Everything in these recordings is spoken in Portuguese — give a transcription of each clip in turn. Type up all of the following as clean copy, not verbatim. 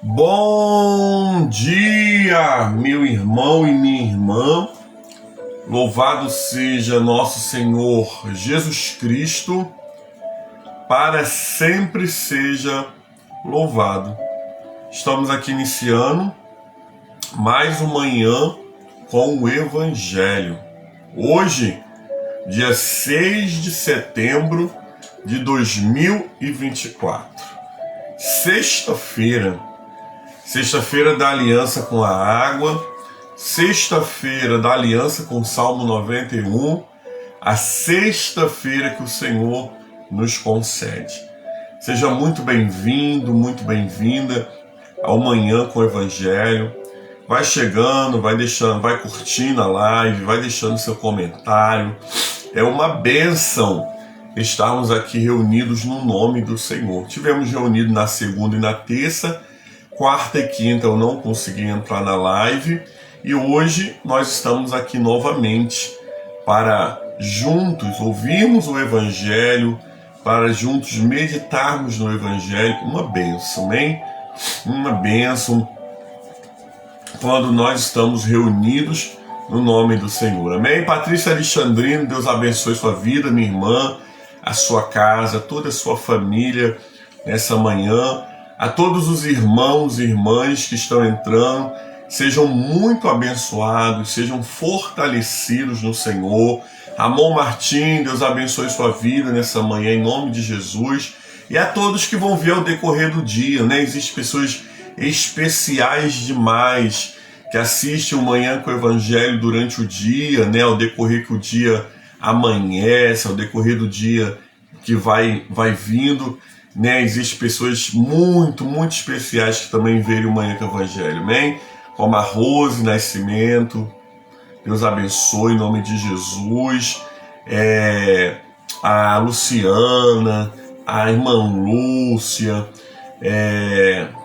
Bom dia, meu irmão e minha irmã. Louvado seja nosso Senhor Jesus Cristo, para sempre seja louvado. Estamos aqui iniciando mais uma manhã com o Evangelho. Hoje, dia 6 de setembro de 2024. Sexta-feira da aliança com a água, sexta-feira da aliança com o Salmo 91, a sexta-feira que o Senhor nos concede. Seja muito bem-vindo, muito bem-vinda ao Manhã com o Evangelho. Vai chegando, vai deixando, vai curtindo a live, vai deixando seu comentário. É uma bênção estarmos aqui reunidos no nome do Senhor. Tivemos reunido na segunda e na terça, quarta e quinta eu não consegui entrar na live e hoje nós estamos aqui novamente para juntos ouvirmos o Evangelho, para juntos meditarmos no Evangelho. Uma bênção, hein? Uma bênção quando nós estamos reunidos no nome do Senhor. Amém? Patrícia Alexandrino, Deus abençoe sua vida, minha irmã, a sua casa, toda a sua família nessa manhã. A todos os irmãos e irmãs que estão entrando, sejam muito abençoados, sejam fortalecidos no Senhor. Ramon Martim, Deus abençoe sua vida nessa manhã, em nome de Jesus. E a todos que vão ver ao decorrer do dia, né? Existem pessoas especiais demais que assistem o Manhã com o Evangelho durante o dia, né? Ao decorrer que o dia amanhece, ao decorrer do dia que vai vindo, né? Existem pessoas muito especiais que também veem o Manhã com o Evangelho, amém? Como a Rose Nascimento, Deus abençoe em nome de Jesus. A Luciana, a irmã Lúcia,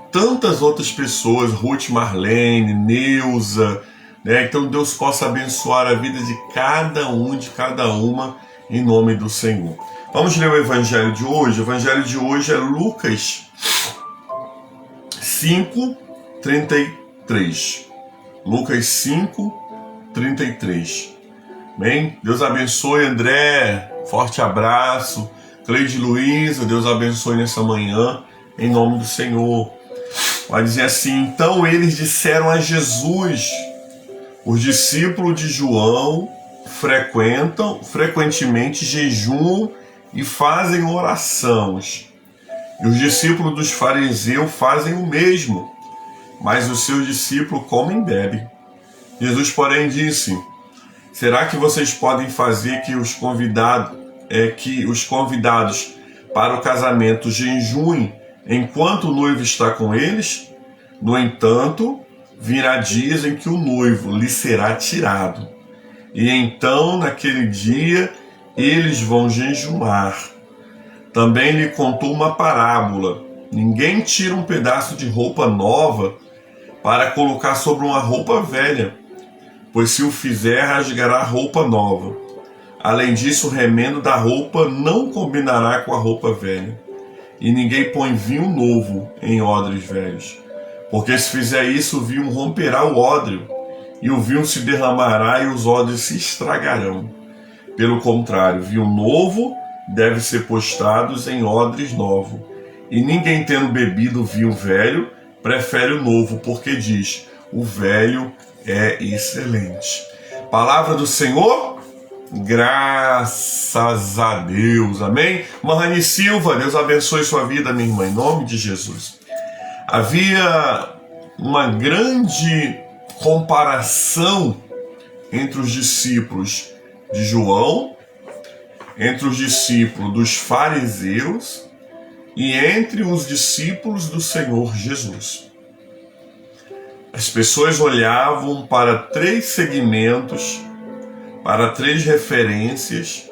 tantas outras pessoas, Ruth Marlene, Neuza, né? Então Deus possa abençoar a vida de cada um, de cada uma, em nome do Senhor. Vamos ler o Evangelho de hoje. O Evangelho de hoje é Lucas 5:33. Lucas 5:33. Bem? Deus abençoe, André. Forte abraço. Cleide Luiza, Deus abençoe nessa manhã, em nome do Senhor. Vai dizer assim: então eles disseram a Jesus: os discípulos de João frequentemente jejuam e fazem orações, e os discípulos dos fariseus fazem o mesmo, mas os seus discípulos comem e bebem. Jesus, porém, disse: será que vocês podem fazer que os convidados para o casamento jejuem enquanto o noivo está com eles? No entanto, virá dias em que o noivo lhe será tirado, e então, naquele dia, eles vão jejuar. Também lhe contou uma parábola: ninguém tira um pedaço de roupa nova para colocar sobre uma roupa velha, pois se o fizer, rasgará a roupa nova. Além disso, o remendo da roupa não combinará com a roupa velha. E ninguém põe vinho novo em odres velhos, porque se fizer isso, o vinho romperá o ódrio, e o vinho se derramará e os odres se estragarão. Pelo contrário, vinho novo deve ser postados em odres novos. E ninguém, tendo bebido vinho velho, prefere o novo, porque diz: o velho é excelente. Palavra do Senhor, graças a Deus, amém? Marrani Silva, Deus abençoe sua vida, minha irmã, em nome de Jesus. Havia uma grande comparação entre os discípulos de João, entre os discípulos dos fariseus e entre os discípulos do Senhor Jesus. As pessoas olhavam para três segmentos, para três referências,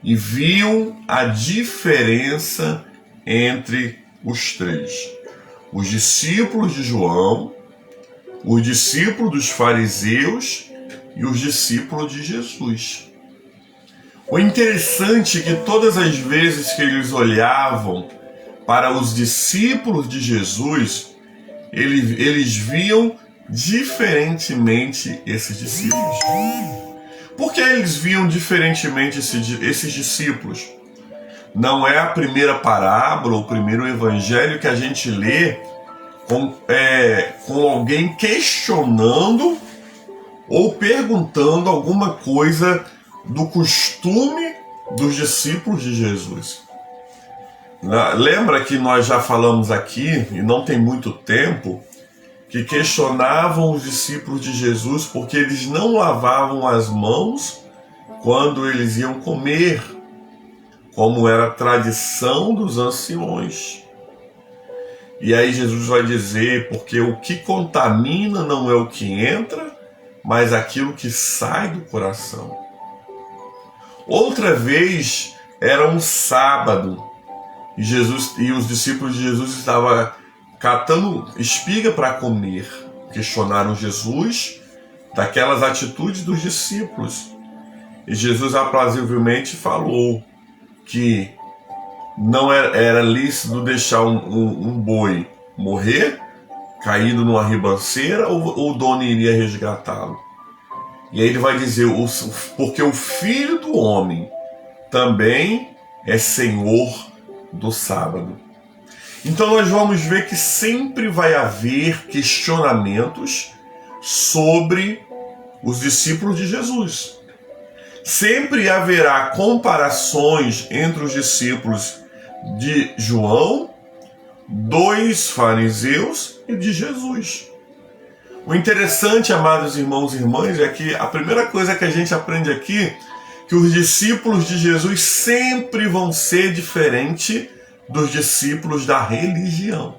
e viam a diferença entre os três: os discípulos de João, os discípulos dos fariseus e os discípulos de Jesus. O interessante é que todas as vezes que eles olhavam para os discípulos de Jesus, eles viam diferentemente esses discípulos. Por que eles viam diferentemente esses discípulos? Não é a primeira parábola, o primeiro evangelho que a gente lê com alguém questionando ou perguntando alguma coisa do costume dos discípulos de Jesus. Lembra que nós já falamos aqui, e não tem muito tempo, que questionavam os discípulos de Jesus porque eles não lavavam as mãos quando eles iam comer, como era a tradição dos anciões. E aí Jesus vai dizer, porque o que contamina não é o que entra, mas aquilo que sai do coração. Outra vez era um sábado, e os discípulos de Jesus estavam catando espiga para comer. Questionaram Jesus daquelas atitudes dos discípulos. E Jesus aprazivelmente falou que não era lícito deixar um boi morrer, caído numa ribanceira, ou o dono iria resgatá-lo. E aí ele vai dizer, porque o Filho do Homem também é Senhor do sábado. Então nós vamos ver que sempre vai haver questionamentos sobre os discípulos de Jesus. Sempre haverá comparações entre os discípulos de João, dos fariseus e de Jesus. O interessante, amados irmãos e irmãs, é que a primeira coisa que a gente aprende aqui, que os discípulos de Jesus sempre vão ser diferentes dos discípulos da religião.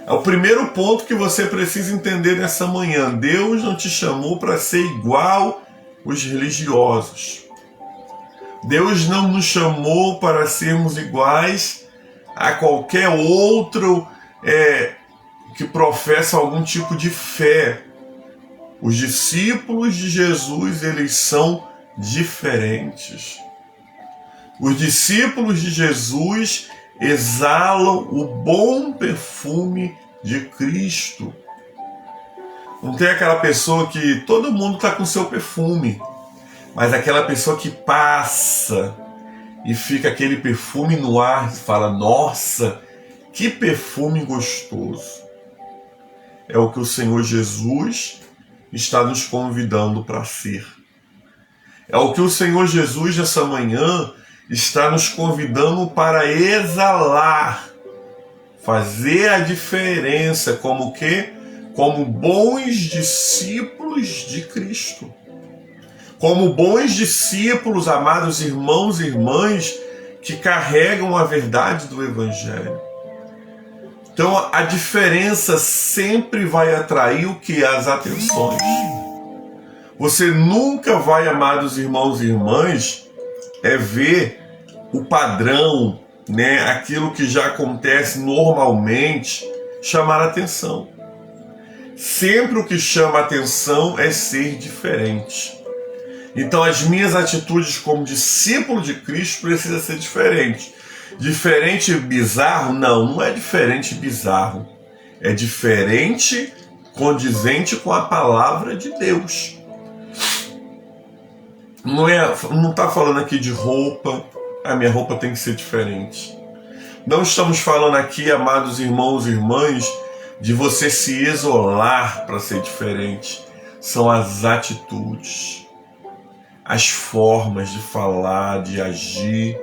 É o primeiro ponto que você precisa entender nessa manhã. Deus não te chamou para ser igual os religiosos. Deus não nos chamou para sermos iguais a qualquer outro que professa algum tipo de fé. Os discípulos de Jesus, eles são diferentes. Os discípulos de Jesus exalam o bom perfume de Cristo. Não tem aquela pessoa que todo mundo está com seu perfume, mas aquela pessoa que passa e fica aquele perfume no ar e fala, nossa, que perfume gostoso. É o que o Senhor Jesus está nos convidando para ser. É o que o Senhor Jesus nessa manhã está nos convidando para exalar, fazer a diferença, como que? Como bons discípulos de Cristo. Como bons discípulos, amados irmãos e irmãs, que carregam a verdade do Evangelho. Então a diferença sempre vai atrair o que? As atenções. Você nunca vai, amados irmãos e irmãs, ver o padrão, aquilo que já acontece normalmente, chamar a atenção. Sempre o que chama a atenção é ser diferente. Então as minhas atitudes como discípulo de Cristo precisam ser diferentes. Diferente e bizarro? Não é diferente e bizarro. É diferente, condizente com a palavra de Deus. Não está falando aqui de roupa, a minha roupa tem que ser diferente. Não estamos falando aqui, amados irmãos e irmãs, de você se isolar para ser diferente. São as atitudes, as formas de falar, de agir.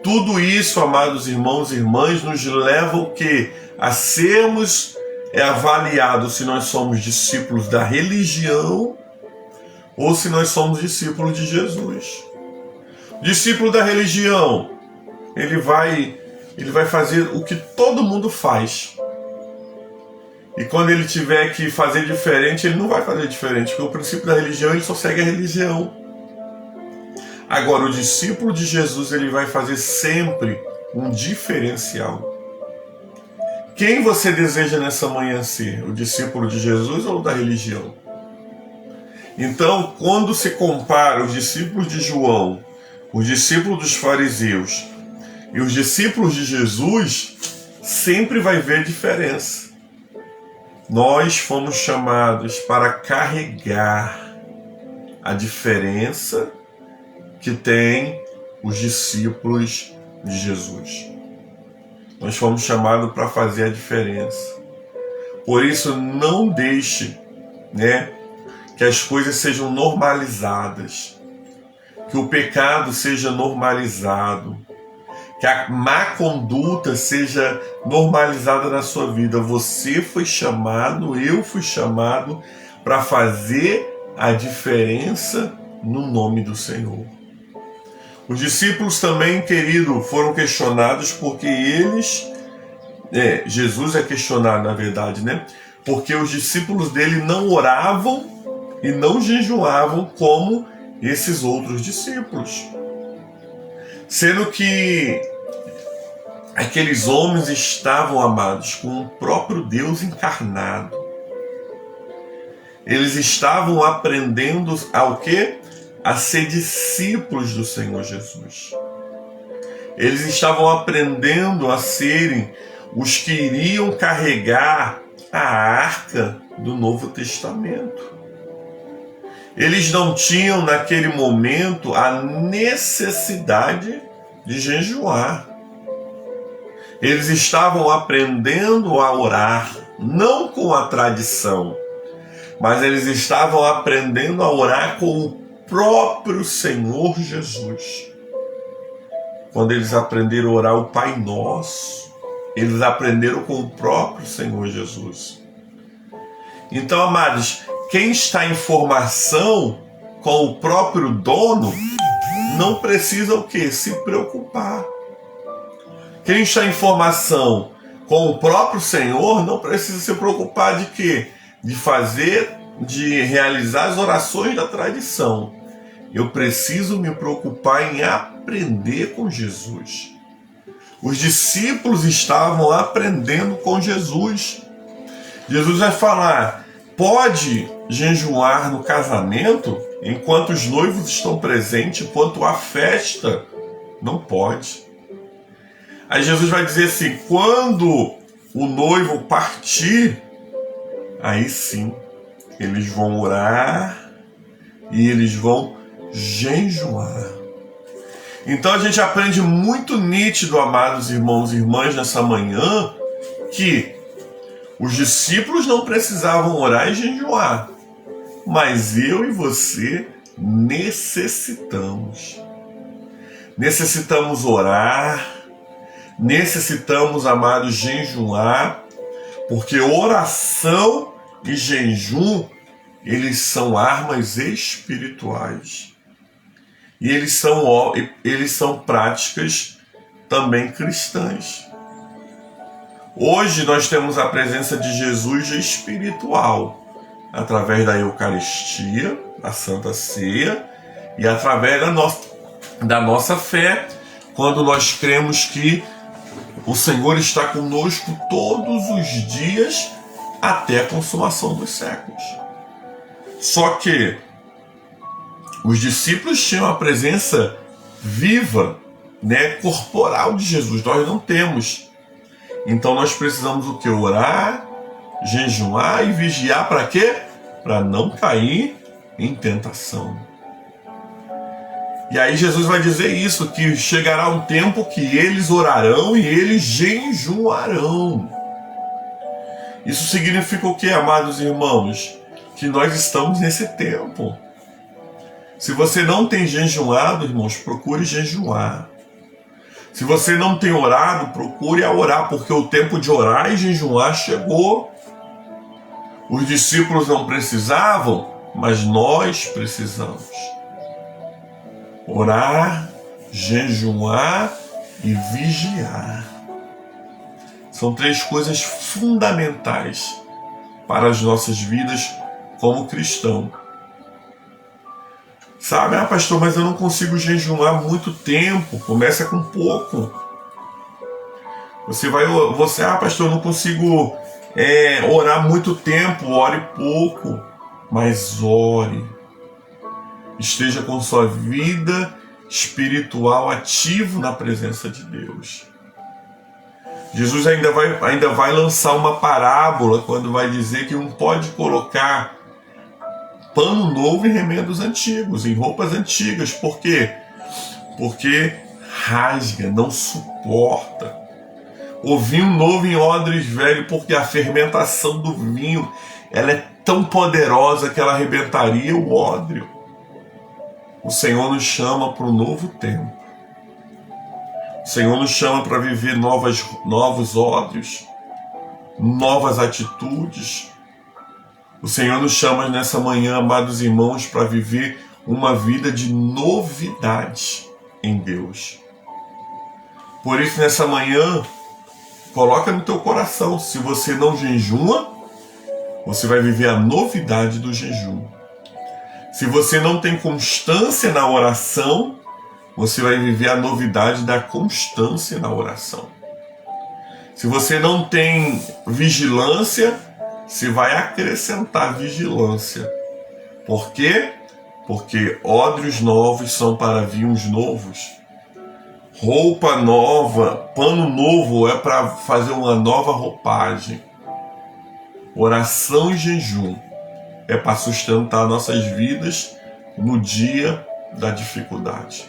Tudo isso, amados irmãos e irmãs, nos leva o quê? A sermos avaliados se nós somos discípulos da religião ou se nós somos discípulos de Jesus. Discípulo da religião, ele vai fazer o que todo mundo faz. E quando ele tiver que fazer diferente, ele não vai fazer diferente, porque o princípio da religião, ele só segue a religião. Agora, o discípulo de Jesus, ele vai fazer sempre um diferencial. Quem você deseja nessa manhã ser? O discípulo de Jesus ou da religião? Então, quando se compara os discípulos de João, os discípulos dos fariseus e os discípulos de Jesus, sempre vai ver diferença. Nós fomos chamados para carregar a diferença que tem os discípulos de Jesus. Nós fomos chamados para fazer a diferença. Por isso, não deixe, que as coisas sejam normalizadas, que o pecado seja normalizado, que a má conduta seja normalizada na sua vida. Você foi chamado, eu fui chamado para fazer a diferença no nome do Senhor. Os discípulos também, querido, foram questionados porque Jesus é questionado, na verdade, porque os discípulos dele não oravam e não jejuavam como esses outros discípulos. Sendo que aqueles homens estavam, amados, com o próprio Deus encarnado. Eles estavam aprendendo ao quê? A ser discípulos do Senhor Jesus. Eles estavam aprendendo a serem os que iriam carregar a arca do Novo Testamento. Eles não tinham naquele momento a necessidade de jejuar. Eles estavam aprendendo a orar, não com a tradição, mas eles estavam aprendendo a orar com o próprio Senhor Jesus. Quando eles aprenderam a orar o Pai Nosso, eles aprenderam com o próprio Senhor Jesus. Então, amados, quem está em formação com o próprio dono não precisa o quê? Se preocupar. Quem está em formação com o próprio Senhor não precisa se preocupar de quê? De realizar as orações da tradição. Eu preciso me preocupar em aprender com Jesus. Os discípulos estavam aprendendo com Jesus. Jesus vai falar: pode jejuar no casamento enquanto os noivos estão presentes, enquanto há festa? Não pode. Aí Jesus vai dizer assim: quando o noivo partir, aí sim, eles vão orar e eles vão jejuar. Então a gente aprende muito nítido, amados irmãos e irmãs, nessa manhã, que os discípulos não precisavam orar e jejuar, mas eu e você necessitamos. Necessitamos orar, necessitamos, amados, jejuar, porque oração e jejum, eles são armas espirituais. E eles são práticas também cristãs. Hoje nós temos a presença de Jesus espiritual, através da Eucaristia, da Santa Ceia, e através da nossa fé, quando nós cremos que o Senhor está conosco todos os dias até a consumação dos séculos. Só que os discípulos tinham a presença viva, corporal de Jesus. Nós não temos. Então nós precisamos o quê? Orar, jejuar e vigiar para quê? Para não cair em tentação. E aí Jesus vai dizer isso, que chegará um tempo que eles orarão e eles jejuarão. Isso significa o quê, amados irmãos? Que nós estamos nesse tempo. Se você não tem jejuado, irmãos, procure jejuar. Se você não tem orado, procure a orar, porque o tempo de orar e jejuar chegou. Os discípulos não precisavam, mas nós precisamos. Orar, jejuar e vigiar. São três coisas fundamentais para as nossas vidas como cristão. Sabe, pastor, mas eu não consigo jejuar muito tempo. Começa com pouco. Você, pastor, eu não consigo orar muito tempo. Ore pouco, mas ore. Esteja com sua vida espiritual ativo na presença de Deus. Jesus ainda vai lançar uma parábola quando vai dizer que não pode colocar pano novo em remendos antigos, em roupas antigas. Por quê? Porque rasga, não suporta. O vinho novo em odres velho, porque a fermentação do vinho ela é tão poderosa que ela arrebentaria o odre. O Senhor nos chama para um novo tempo. O Senhor nos chama para viver novos odres, novas atitudes. O Senhor nos chama nessa manhã, amados irmãos, para viver uma vida de novidade em Deus. Por isso, nessa manhã, coloca no teu coração, se você não jejuma, você vai viver a novidade do jejum. Se você não tem constância na oração, você vai viver a novidade da constância na oração. Se você não tem vigilância, você vai acrescentar vigilância. Por quê? Porque odres novos são para vinhos novos. Roupa nova, pano novo é para fazer uma nova roupagem. Oração e jejum é para sustentar nossas vidas no dia da dificuldade.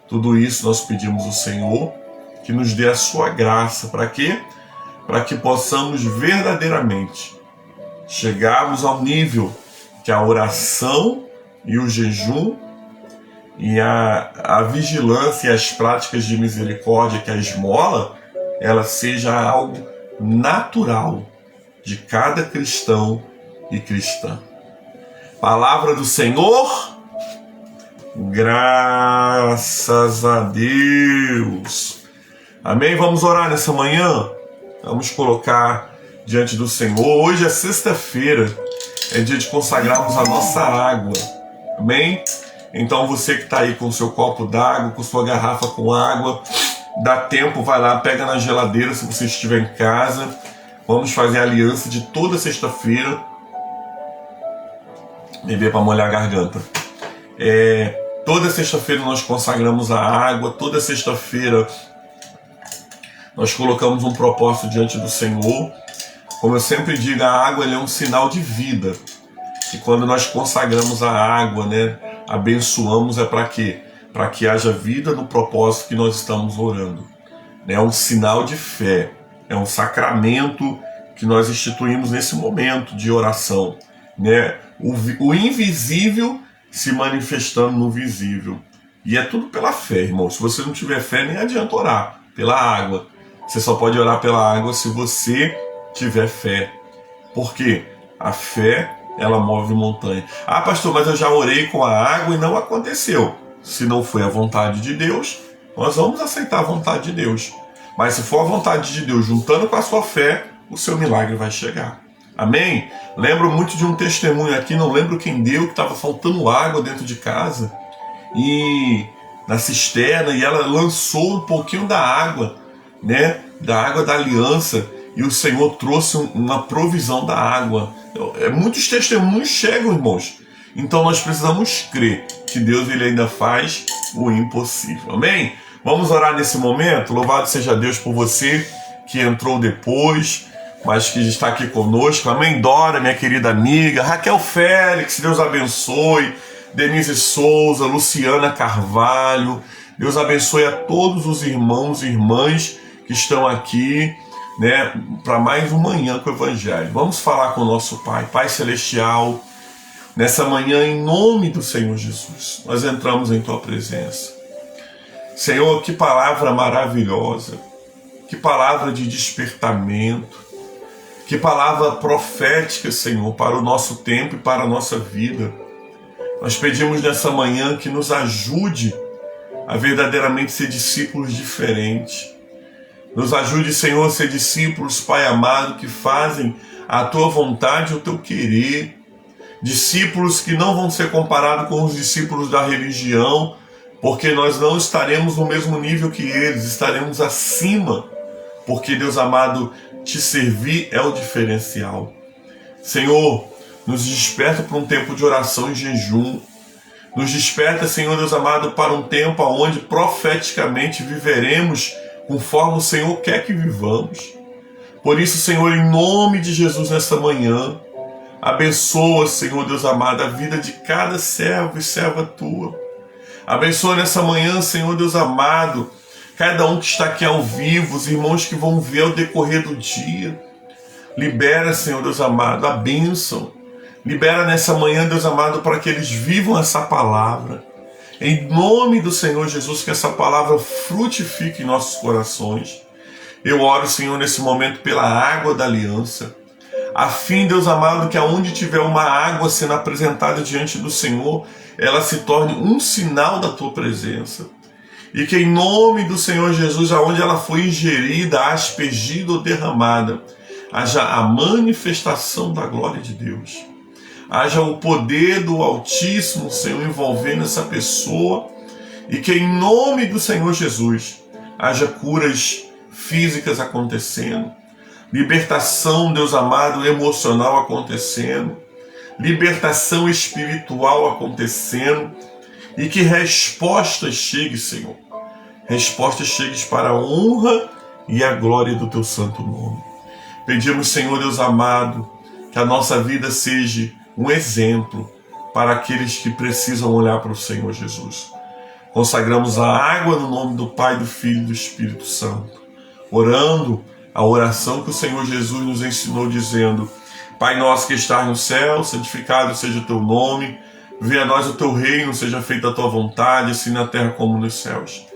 Tudo isso nós pedimos ao Senhor que nos dê a sua graça. Para quê? Para que possamos verdadeiramente chegarmos ao nível que a oração e o jejum e a vigilância e as práticas de misericórdia, que a esmola, ela seja algo natural de cada cristão e cristã. Palavra do Senhor, graças a Deus. Amém? Vamos orar nessa manhã? Vamos colocar diante do Senhor. Hoje é sexta-feira, é dia de consagrarmos a nossa água. Amém? Então você que está aí com o seu copo d'água, com sua garrafa com água, dá tempo, vai lá, pega na geladeira se você estiver em casa. Vamos fazer a aliança de toda sexta-feira. Beber para molhar a garganta. Toda sexta-feira nós consagramos a água, toda sexta-feira nós colocamos um propósito diante do Senhor. Como eu sempre digo, a água é um sinal de vida. E quando nós consagramos a água, abençoamos, é para quê? Para que haja vida no propósito que nós estamos orando. É um sinal de fé, é um sacramento que nós instituímos nesse momento de oração. O invisível se manifestando no visível. E é tudo pela fé, irmão. Se você não tiver fé, nem adianta orar pela água. Você só pode orar pela água se você tiver fé. Por quê? A fé, ela move montanha. Ah, pastor, mas eu já orei com a água e não aconteceu. Se não foi a vontade de Deus, nós vamos aceitar a vontade de Deus. Mas se for a vontade de Deus, juntando com a sua fé, o seu milagre vai chegar. Amém? Lembro muito de um testemunho aqui, não lembro quem deu, que estava faltando água dentro de casa, e na cisterna, e ela lançou um pouquinho da água, da água da aliança, e o Senhor trouxe uma provisão da água. Muitos testemunhos chegam, irmãos. Então nós precisamos crer que Deus ele ainda faz o impossível. Amém? Vamos orar nesse momento? Louvado seja Deus por você que entrou depois, mas que está aqui conosco. Amém? Dora, minha querida amiga. Raquel Félix, Deus abençoe. Denise Souza, Luciana Carvalho. Deus abençoe a todos os irmãos e irmãs que estão aqui, para mais uma manhã com o Evangelho. Vamos falar com o nosso Pai. Pai Celestial, nessa manhã, em nome do Senhor Jesus, nós entramos em Tua presença. Senhor, que palavra maravilhosa, que palavra de despertamento, que palavra profética, Senhor, para o nosso tempo e para a nossa vida. Nós pedimos nessa manhã que nos ajude a verdadeiramente ser discípulos diferentes. Nos ajude, Senhor, a ser discípulos, Pai amado, que fazem a Tua vontade e o Teu querer. Discípulos que não vão ser comparados com os discípulos da religião, porque nós não estaremos no mesmo nível que eles, estaremos acima, porque, Deus amado, Te servir é o diferencial. Senhor, nos desperta para um tempo de oração e jejum. Nos desperta, Senhor Deus amado, para um tempo onde profeticamente viveremos conforme o Senhor quer que vivamos. Por isso, Senhor, em nome de Jesus nessa manhã, abençoa, Senhor Deus amado, a vida de cada servo e serva tua. Abençoa nessa manhã, Senhor Deus amado, cada um que está aqui ao vivo, os irmãos que vão ver ao decorrer do dia. Libera, Senhor Deus amado, a bênção. Libera nessa manhã, Deus amado, para que eles vivam essa palavra. Em nome do Senhor Jesus, que essa palavra frutifique em nossos corações. Eu oro, Senhor, nesse momento pela água da aliança, a fim, Deus amado, que aonde tiver uma água sendo apresentada diante do Senhor, ela se torne um sinal da tua presença. E que em nome do Senhor Jesus, aonde ela foi ingerida, aspergida ou derramada, haja a manifestação da glória de Deus. Haja o poder do Altíssimo, Senhor, envolvendo essa pessoa, e que em nome do Senhor Jesus haja curas físicas acontecendo, libertação, Deus amado, emocional acontecendo, libertação espiritual acontecendo, e que respostas cheguem, Senhor. Respostas cheguem para a honra e a glória do teu santo nome. Pedimos, Senhor Deus amado, que a nossa vida seja um exemplo para aqueles que precisam olhar para o Senhor Jesus. Consagramos a água no nome do Pai, do Filho e do Espírito Santo, orando a oração que o Senhor Jesus nos ensinou, dizendo: Pai nosso que estás no céu, santificado seja o teu nome, venha a nós o teu reino, seja feita a tua vontade, assim na terra como nos céus.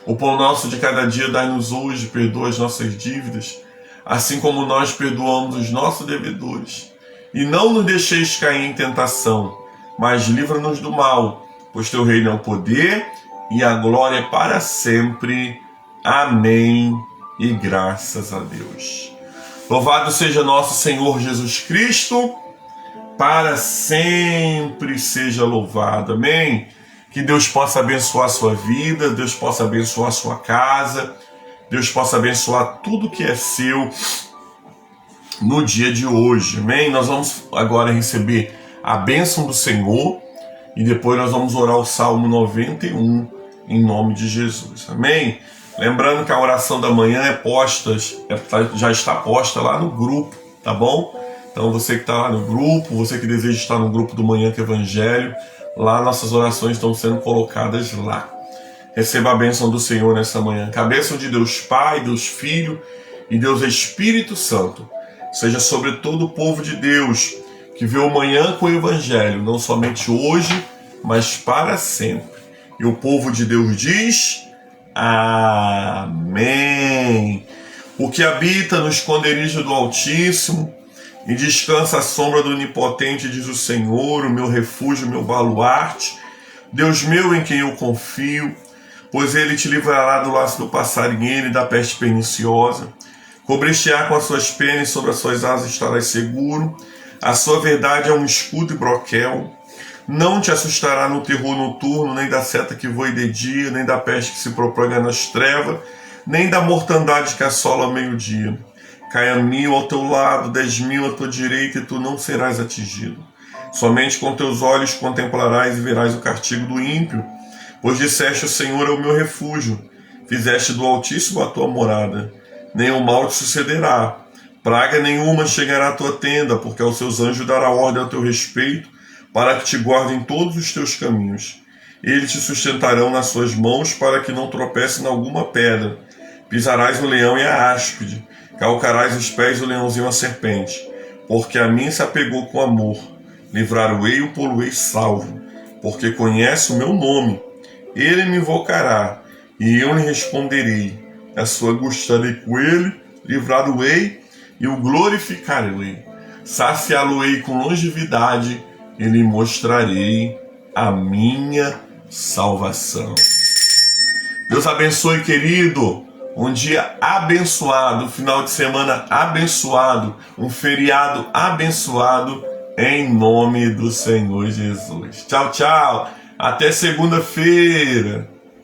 O pão nosso de cada dia dai-nos hoje, perdoa as nossas dívidas, assim como nós perdoamos os nossos devedores. E não nos deixeis cair em tentação, mas livra-nos do mal, pois teu reino é o poder e a glória para sempre. Amém. E graças a Deus. Louvado seja nosso Senhor Jesus Cristo, para sempre seja louvado. Amém? Que Deus possa abençoar a sua vida, Deus possa abençoar a sua casa, Deus possa abençoar tudo que é seu no dia de hoje. Amém? Nós vamos agora receber a bênção do Senhor e depois nós vamos orar o Salmo 91 em nome de Jesus. Amém? Lembrando que a oração da manhã já está posta lá no grupo, tá bom? Então você que está lá no grupo, você que deseja estar no grupo do Manhã com Evangelho, lá nossas orações estão sendo colocadas lá. Receba a bênção do Senhor nessa manhã. Que a bênção de Deus Pai, Deus Filho e Deus Espírito Santo seja sobre todo o povo de Deus que vê o Manhã com o Evangelho, não somente hoje, mas para sempre. E o povo de Deus diz: Amém. O que habita no esconderijo do Altíssimo e descansa à sombra do Onipotente, diz o Senhor, o meu refúgio, o meu baluarte, Deus meu em quem eu confio, pois ele te livrará do laço do passarinheiro e da peste perniciosa. Cobrir-te-á com as suas penas, sobre as suas asas estarás seguro. A sua verdade é um escudo e broquel. Não te assustará no terror noturno, nem da seta que voe de dia, nem da peste que se propaga nas trevas, nem da mortandade que assola ao meio-dia. Caia 1000 ao teu lado, 10.000 à tua direita, e tu não serás atingido. Somente com teus olhos contemplarás e verás o castigo do ímpio, pois disseste: o Senhor é o meu refúgio, fizeste do Altíssimo a tua morada. Nenhum mal te sucederá, praga nenhuma chegará à tua tenda, porque aos seus anjos dará ordem a teu respeito, para que te guardem todos os teus caminhos. Eles te sustentarão nas suas mãos, para que não tropece em alguma pedra. Pisarás o leão e a áspide, calcarás os pés o leãozinho e a serpente. Porque a mim se apegou com amor, livrar-o-ei e o poluei salvo, porque conhece o meu nome. Ele me invocará, e eu lhe responderei. A sua angústia com ele, livrá-lo-ei e o glorificarei. Saciá-lo-ei com longevidade, e lhe mostrarei a minha salvação. Deus abençoe, querido. Um dia abençoado, um final de semana abençoado, um feriado abençoado, em nome do Senhor Jesus. Tchau, tchau. Até segunda-feira.